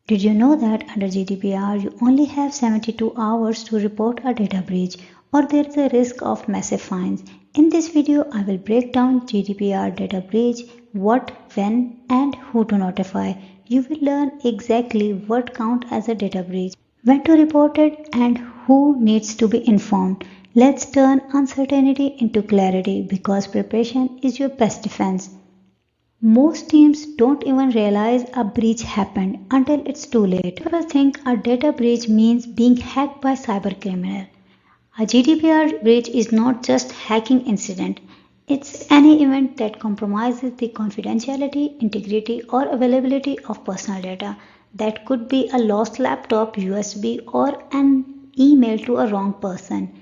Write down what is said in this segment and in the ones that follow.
Did you know that under GDPR you only have 72 hours to report a data breach or there is a risk of massive fines? In this video, I will break down GDPR data breach, what, when and who to notify. You will learn exactly what counts as a data breach, when to report it and who needs to be informed. Let's turn uncertainty into clarity because preparation is your best defense. Most teams don't even realize a breach happened until it's too late. People think a data breach means being hacked by cybercriminal. A GDPR breach is not just hacking incident. It's any event that compromises the confidentiality, integrity or availability of personal data. That could be a lost laptop, USB or an email to a wrong person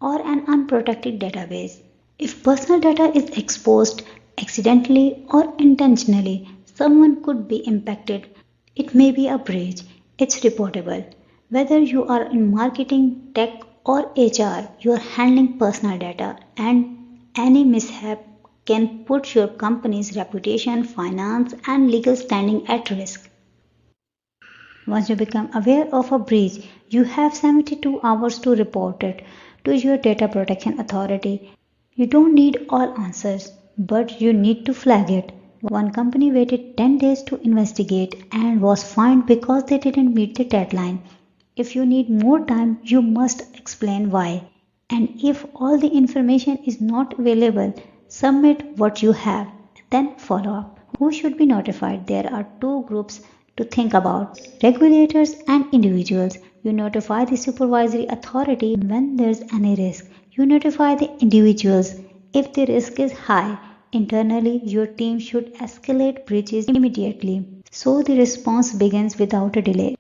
or an unprotected database. If personal data is exposed accidentally or intentionally, someone could be impacted. It may be a breach. It's reportable. Whether you are in marketing, tech, or HR, you are handling personal data, and any mishap can put your company's reputation, finance, and legal standing at risk. Once you become aware of a breach, you have 72 hours to report it to your data protection authority. You don't need all answers, but you need to flag it. One company waited 10 days to investigate and was fined because they didn't meet the deadline. If you need more time, you must explain why. And if all the information is not available, submit what you have, then follow up. Who should be notified? There are two groups to think about: regulators and individuals. You notify the supervisory authority when there's any risk. You notify the individuals if the risk is high. Internally, your team should escalate breaches immediately so the response begins without a delay.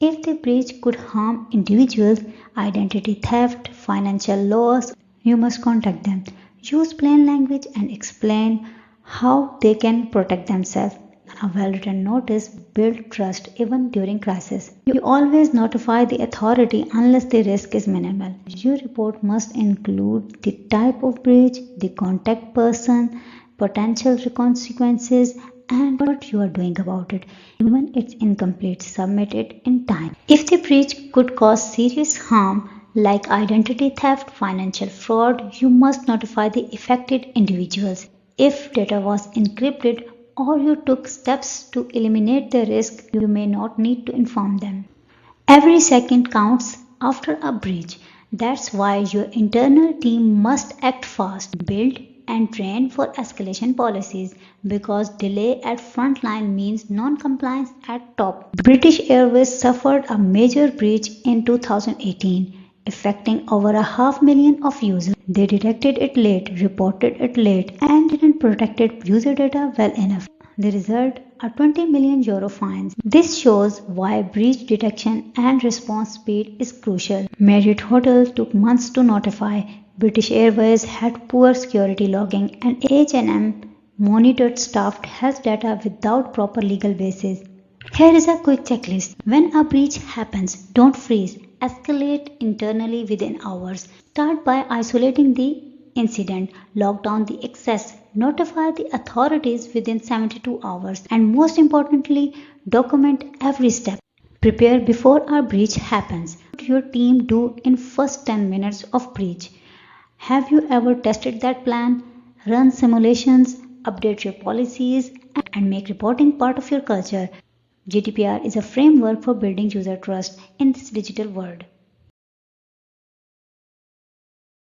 If the breach could harm individuals, identity theft, financial loss, you must contact them. Use plain language and explain how they can protect themselves. A well-written notice builds trust even during crisis. You always notify the authority unless the risk is minimal. Your report must include the type of breach, the contact person, potential consequences, and what you are doing about it. Even if it's incomplete, submit it in time. If the breach could cause serious harm like identity theft, financial fraud, you must notify the affected individuals. If data was encrypted or you took steps to eliminate the risk, you may not need to inform them. Every second counts after a breach. That's why your internal team must act fast, build and train for escalation policies because delay at frontline means non-compliance at top. British Airways suffered a major breach in 2018, affecting over 500,000 of users. They detected it late, reported it late, and didn't protect user data well enough. The result are €20 million fines. This shows why breach detection and response speed is crucial. Marriott Hotel took months to notify. British Airways had poor security logging, and H&M monitored staffed health data without proper legal basis. Here is a quick checklist. When a breach happens, don't freeze. Escalate internally within hours. Start by isolating the incident, log down the excess, notify the authorities within 72 hours, and most importantly, document every step. Prepare before a breach happens. What your team do in first 10 minutes of breach? Have you ever tested that plan? Run simulations, update your policies, and make reporting part of your culture. GDPR is a framework for building user trust in this digital world.